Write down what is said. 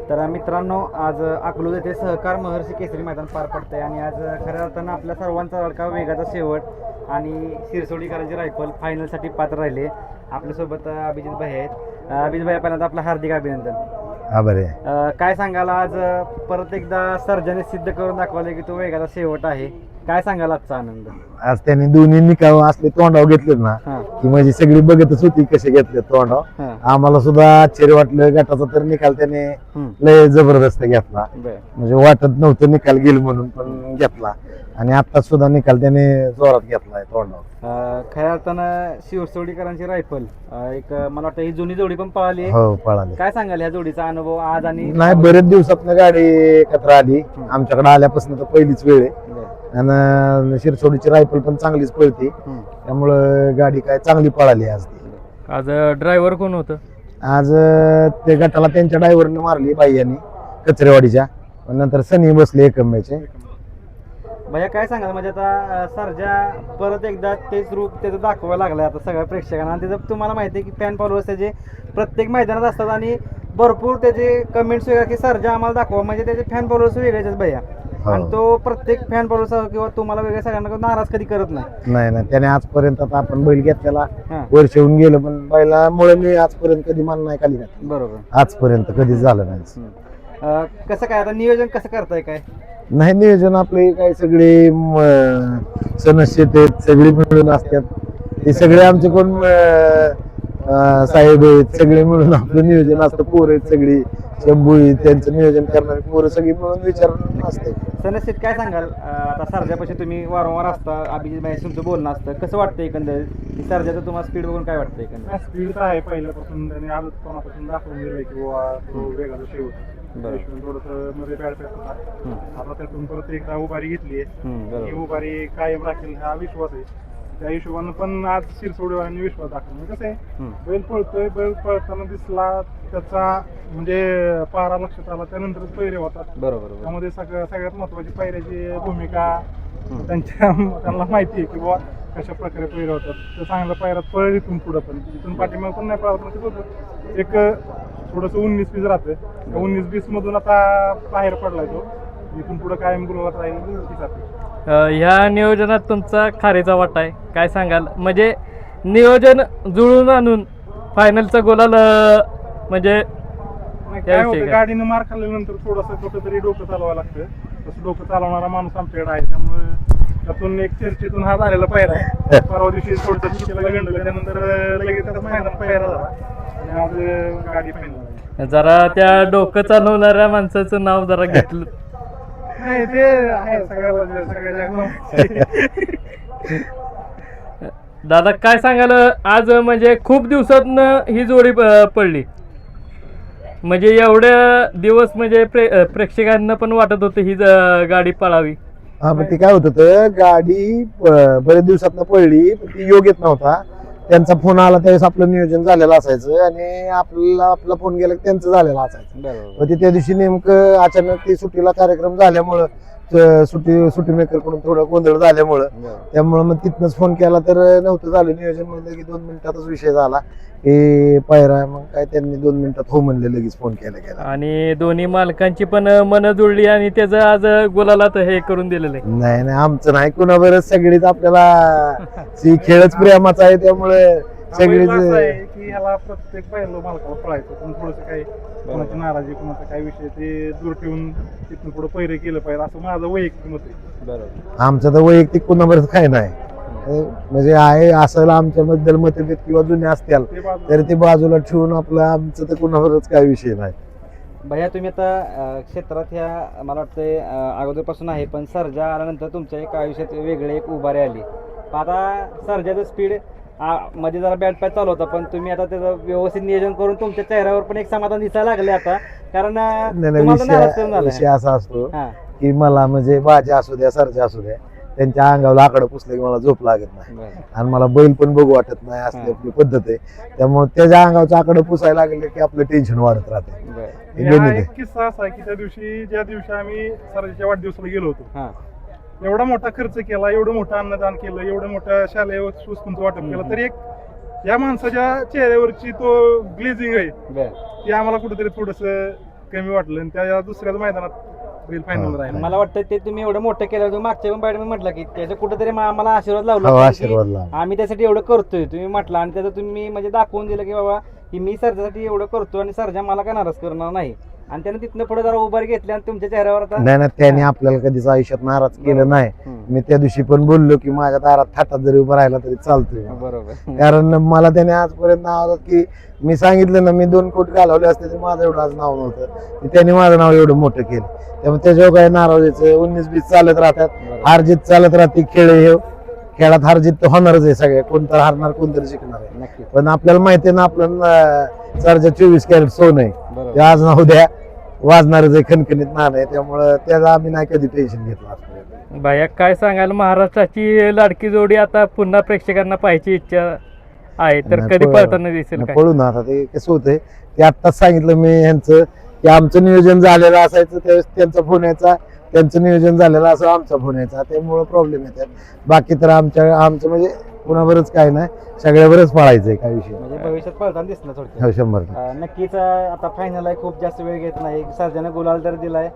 तर मित्रांनो, आज अकलूज येथे सहकार महर्षी केसरी मैदान पार पडतंय आणि आज खऱ्या अर्थानं आपल्या सर्वांचा लाडका वेगाचा शेवट आणि शिरसोडीकरांची रायफल फायनलसाठी पात्र राहिले. आपल्यासोबत अभिजित भाई आहेत. अभिजित भाई, पहिल्यांदा आपलं हार्दिक अभिनंदन. आभार आहे. काय सांगाल, आज परत एकदा सर्जाने सिद्ध करून दाखवले की तो वेगाचा शेवट आहे. काय सांगाल आजचा आनंद? आज त्यांनी दोन्ही निकाल असले तोंडाव घेतलेत ना, की म्हणजे सगळी बघतच होती कसे घेतले तोंडाव. आम्हाला सुद्धा आश्चर्य वाटलं. गटाचा तर निकाल त्याने लय जबरदस्त घेतला, म्हणजे वाटत नव्हतं निकाल घेईल म्हणून, पण घेतला. आणि आता सुद्धा निकाल त्याने जोरात घेतलाय तोंडाव. खऱ्या अर्थानं शिरसोडीकरांची रायफल एक मला वाटतं ही जुनी जोडी पण पळाली. हो, पळाली. काय सांगाल ह्या जोडीचा अनुभव आज? आणि नाही, बरेच दिवसात गाडी एकत्र आली. आमच्याकडे आल्यापासून तर पहिलीच वेळ आहे. आणि शिरसोडीची रायफल पण चांगलीच पळते, त्यामुळं गाडी काय चांगली पळाली आज ती. आज ड्रायव्हर कोण होतं? आज ते गटाला त्यांच्या ड्रायव्हरने मारली बाईयांनी कचरेवाडीच्या. नंतर सनी बसले एकंबाईचे. भैया, काय सांगाल, म्हणजे आता सर्जा परत एकदा तेच रूप त्याचं दाखवायला लागलं आता सगळ्या प्रेक्षकांना. आणि त्याचं तुम्हाला माहिती आहे की फॅन फॉलोअर्स त्याचे प्रत्येक मैदानात असतात आणि भरपूर त्याचे कमेंट्स वेगळे की सर्जा आम्हाला दाखवा, म्हणजे त्याचे फॅन फॉलोअर्स वेगळेच आहेत भैया. आणि तो प्रत्येक फॅन फॉलोअर्स किंवा तुम्हाला वेगळ्या सगळ्यांना नाराज कधी करत नाही. त्याने आजपर्यंत, आता आपण बैल घेतलेला वर्ष होऊन गेलं, पण बैलामुळे मी आजपर्यंत कधी मान नाही खाली घातली. बरोबर, आजपर्यंत कधीच झालं नाही. कसं काय आता नियोजन कसं करताय काय? नाही, नियोजन आपले काय सगळे सणशेत आहेत, सगळे मिळून असतात. ते सगळे आमचे कोण साहेब आहेत, सगळे मिळून आपलं नियोजन असतं. पोरं आहेत सगळी, शंभू आहेत, त्यांचं नियोजन करणारे पोरं सगळी मिळून विचारून असते. सनसित, काय सांगाल, आता सर्जापाशी तुम्ही वारंवार असता, अभिजित भाई तुमचं बोलणं असतं, कसं वाटतं एकंदरीत सर्जाचं तुम्हाला स्पीड बघून काय वाटतं? एकंदरीत स्पीड आहे पहिल्यापासून, त्यांनी आजपासून दाखवून दिलंय की तो वेगाचा शेवट. थोडस मध्ये बॅड होता, आता त्यातून परत एकदा उभारी घेतली आहे. ही उभारी कायम राखेल हा विश्वास आहे. त्या हिशोबानं पण आज शिरसोडीवाल्यांनी विश्वास दाखवला. म्हणजे कसं आहे, बैल पळतोय, बैल पळताना दिसला, त्याचा म्हणजे पारा लक्षात आला, त्यानंतरच पैरे होतात. बरोबर. त्यामध्ये सगळ्यात महत्वाची पैऱ्याची भूमिका त्यांना माहिती आहे की बाबा कशा प्रकारे पैरे होतात. तर चांगल्या पैरात पळेल इथून पुढं, पण इथून पाठीमाग पण नाही पळत. एक थोडंसं 19-20 राहतं. 19-20 मधून आता बाहेर पडलाय तो. इथून पुढे कायम गुलाबात राहील. ह्या नियोजनात तुमचा खारीचा वाटा आहे. काय सांगाल, म्हणजे नियोजन जुळून आणून फायनलचा गोलाल म्हणजे काय होतं, गाडीनं मार खाल्ल्यानंतर थोडंसं कुठंतरी डोकं चालवायला लागतं. तसं डोकं चालवणारा माणूस आमच्याकडे आहे, त्यामुळे त्यातून एक चर्चेतून हा झालेला पैरा आहे. परवा दिवशी थोडंसं गंडलं, त्यानंतर लगेच पैरा झाला आणि आज गाडी फायनल. जरा त्या डोकं चालवणाऱ्या माणसाचं नाव जरा घेतलं. नाही, ते आहे सगळ्या दादा, काय सांगाल, आज म्हणजे खूप दिवसातनं ही जोडी पडली, म्हणजे एवढ्या दिवस म्हणजे प्रेक्षकांना पण वाटत होतं ही गाडी पळावी. हा, पण ते काय होत होतं, गाडी बरेच दिवसात पडली, पण ती योग येत नव्हता. त्यांचा फोन आला त्यावेळेस आपलं नियोजन झालेलं असायचं आणि आपला फोन गेला त्यांचं झालेलं असायचं. मग त्या दिवशी नेमकं अचानक ती सुट्टीला कार्यक्रम झाल्यामुळं, सुट्टी मेकर कडून थोडं गोंधळ झाल्यामुळं, त्यामुळं मग तिथनच फोन केला तर नव्हतं झालं नियोजन. म्हणलं की 2 मिनिटातच विषय झाला की पायरा. मग काय त्यांनी 2 मिनिटात हो म्हणले, लगेच फोन केला. आणि दोन्ही मालकांची पण मन जुळली आणि त्याचं आज गुलालात हे करून दिलेलं आहे. नाही, आमचं नाही, कुणाबरच सगळीच आपल्याला खेळच प्रेमाचा आहे, त्यामुळे सगळीच की ह्याला प्रत्येक पहिलं मालकाला पळायचं. पण थोडंसं काही कोणाची नाराजी, कोणाचा काही विषय ते दूर ठेवून तिथून पुढे पैरे केलं पाहिजे, असं माझं वैयक्तिक मत आहे. बरोबर. आमचं तर वैयक्तिक कुणाबरच काय नाही, म्हणजे आहे असं आमच्याबद्दल मतभेद किंवा जुने असतील तर ते बाजूला ठेवून आपलं, आमचं तर कुणावरच काय विषय नाही. भैया, तुम्ही आता क्षेत्रात ह्या मला वाटतंय अगोदरपासून आहे, पण सर्जा आल्यानंतर तुमच्या एक आयुष्यात वेगळे एक उभारी आली. आता सर्जाचं स्पीड मध्ये जरा बॅट पॅच चालू होता, पण तुम्ही आता त्याचं व्यवस्थित नियोजन करून तुमच्या चेहऱ्यावर पण एक समाधान दिसायला लागले आता. कारण विषय असा असतो की मला म्हणजे बाजा असू द्या, सर्जा असू द्या, त्यांच्या अंगावर आकडं पुसलं की मला झोप लागत नाही आणि मला बैल पण बघू वाटत नाही, असली आपली पद्धत आहे. त्यामुळे त्याच्या अंगावचं आकडं पुसायला लागले की आपलं टेन्शन वाढत राहते. किस्सा असा की त्या दिवशी ज्या दिवशी आम्ही सर्जाच्या वाढदिवसाला गेलो होतो, एवढा मोठा खर्च केला, एवढं मोठं अन्नदान केलं, एवढं मोठ्या शालेय वस्तूंचं वाटप केलं, तरी एक या माणसाच्या चेहऱ्यावरची तो ग्लेझिंग आहे ती आम्हाला कुठेतरी थोडस कमी वाटलं आणि त्या दुसऱ्याच मैदानात बैल फायनल राहिला. मला वाटतं ते तुम्ही एवढं मोठं केलं, तुम्ही मागच्या पण बाईट म्हटलं की त्याचं कुठेतरी आम्हाला आशीर्वाद लावला हो होता की आशीर्वाद लावा. आम्ही त्यासाठी एवढं करतोय तुम्ही म्हटलं, आणि त्याचं तुम्ही म्हणजे दाखवून दिलं की बाबा की मी सर्जासाठी एवढं करतो आणि सर्जा मला काय नाराज करणार नाही, आणि त्यानं तिथनं पुढे जरा उभारी घेतली आणि तुमच्या चेहऱ्यावर आता नाही ना, त्याने आपल्याला कधीच आयुष्यात नाराज केलं नाही. मी त्या दिवशी पण बोललो की माझ्या दारात थाटात जरी उभं राहिला तरी चालतोय, बरोबर. कारण मला त्याने आजपर्यंत नाव की मी सांगितलं ना, मी 2 कोटी घालवले असते तर माझं एवढं आज नाव नव्हतं, की त्याने माझं नाव एवढं मोठं केलं. त्यामुळे त्याच्यावर काही नाराजीचं 19-20 चालत राहतात, हारजीत चालत राहते. खेळ हे खेळात हारजीत तर होणारच आहे, सगळे कोणतर हारणार कोणतरी शिकणार आहे. नक्की. पण आपल्याला माहिती आहे ना, आपलं सरजा 24 कॅरेट सोनं आहे, बरोबर. ते आज ना उद्या वाजणारच आहे, खणखणीत नाणं आहे. त्यामुळं त्याला आम्ही नाही कधी टेन्शन घेतलं आजपर्यंत. भैया काय सांगाल, महाराष्ट्राची लाडकी जोडी आता पुन्हा प्रेक्षकांना पाहायची इच्छा आहे, तर नाही, कधी पळ- पळताना दिसेल नाही, काय? पळू ना. आता ते कसं होतंय ते आत्ताच सांगितलं मी ह्यांचं की आमचं नियोजन झालेलं असायचं त्यावेळेस त्यांचा फोन यायचा, त्यांचं नियोजन झालेलं असं आमचा फोन यायचा, त्यामुळं प्रॉब्लेम येतात. बाकी तर आमचं म्हणजे कुणावरच काय नाही, सगळ्यावरच पळायचंय, काय विषय म्हणजे भविष्यात पळताना दिसणार थोडक्यात. हो 100%. नक्कीच आता फायनल आहे, खूप जास्त वेळ घेत नाही, सर्जाने गुलाल तर दिलाय.